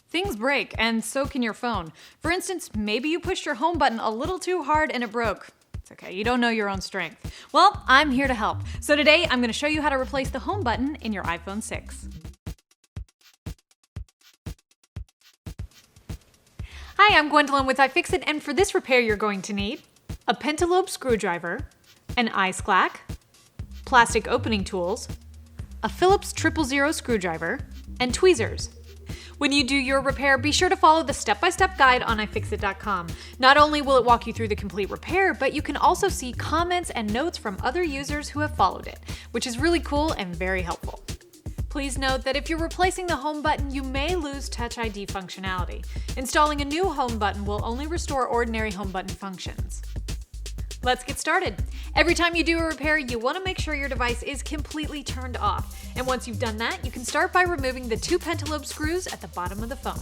Things break, and so can your phone. For instance, maybe you pushed your home button a little too hard and it broke. It's okay, you don't know your own strength. Well, I'm here to help. So today, I'm going to show you how to replace the home button in your iPhone 6. Hi, I'm Gwendolyn with iFixit, and for this repair you're going to need a pentalobe screwdriver, an iSclack, plastic opening tools, a Phillips 000 screwdriver, and tweezers. When you do your repair, be sure to follow the step-by-step guide on iFixit.com. Not only will it walk you through the complete repair, but you can also see comments and notes from other users who have followed it, which is really cool and very helpful. Please note that if you're replacing the home button, you may lose Touch ID functionality. Installing a new home button will only restore ordinary home button functions. Let's get started. Every time you do a repair, you want to make sure your device is completely turned off. And once you've done that, you can start by removing the 2 pentalobe screws at the bottom of the phone.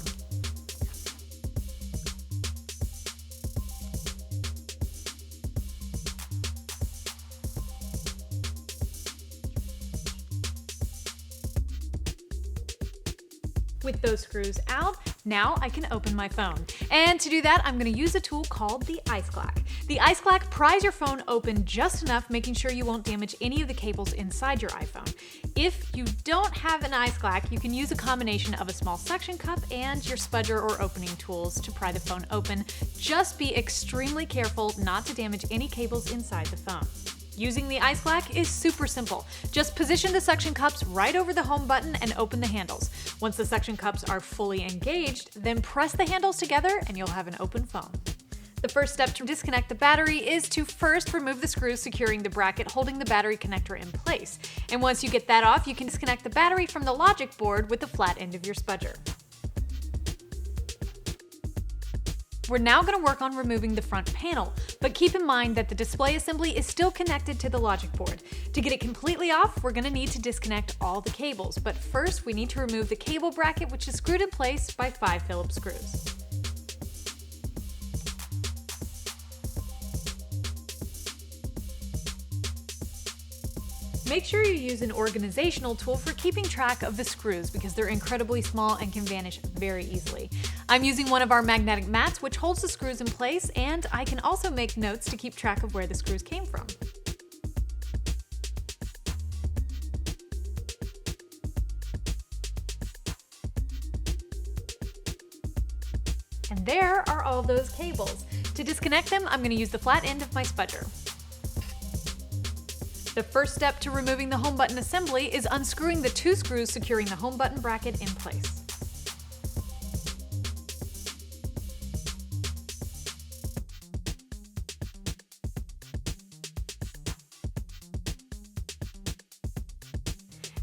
With those screws out, now I can open my phone. And to do that, I'm going to use a tool called the iSclack. The iSclack pries your phone open just enough, making sure you won't damage any of the cables inside your iPhone. If you don't have an iSclack, you can use a combination of a small suction cup and your spudger or opening tools to pry the phone open. Just be extremely careful not to damage any cables inside the phone. Using the iSclack is super simple. Just position the suction cups right over the home button and open the handles. Once the suction cups are fully engaged, then press the handles together and you'll have an open phone. The first step to disconnect the battery is to first remove the screws securing the bracket holding the battery connector in place. And once you get that off, you can disconnect the battery from the logic board with the flat end of your spudger. We're now going to work on removing the front panel, but keep in mind that the display assembly is still connected to the logic board. To get it completely off, we're going to need to disconnect all the cables, but first we need to remove the cable bracket, which is screwed in place by 5 Phillips screws. Make sure you use an organizational tool for keeping track of the screws because they're incredibly small and can vanish very easily. I'm using one of our magnetic mats which holds the screws in place, and I can also make notes to keep track of where the screws came from. And there are all those cables. To disconnect them, I'm going to use the flat end of my spudger. The first step to removing the home button assembly is unscrewing the 2 screws securing the home button bracket in place.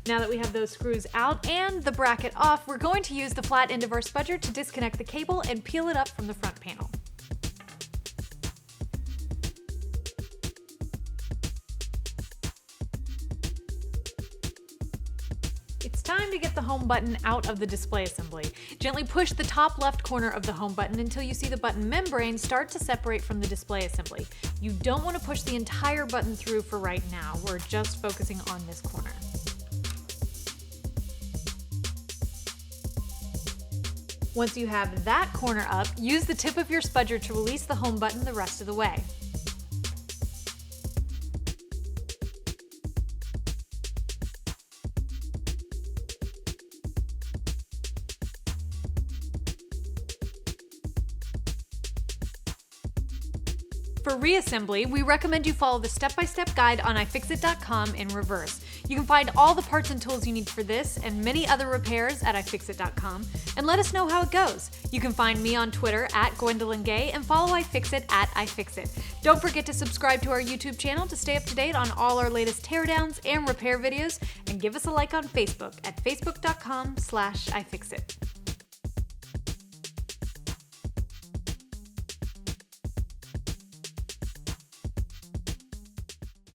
Now that we have those screws out and the bracket off, we're going to use the flat end of our spudger to disconnect the cable and peel it up from the front panel. It's time to get the home button out of the display assembly. Gently push the top left corner of the home button until you see the button membrane start to separate from the display assembly. You don't want to push the entire button through for right now. We're just focusing on this corner. Once you have that corner up, use the tip of your spudger to release the home button the rest of the way. For reassembly, we recommend you follow the step-by-step guide on iFixit.com in reverse. You can find all the parts and tools you need for this and many other repairs at iFixit.com, and let us know how it goes. You can find me on Twitter at Gwendolyn Gay and follow iFixit at iFixit. Don't forget to subscribe to our YouTube channel to stay up to date on all our latest teardowns and repair videos, and give us a like on Facebook at facebook.com/iFixit.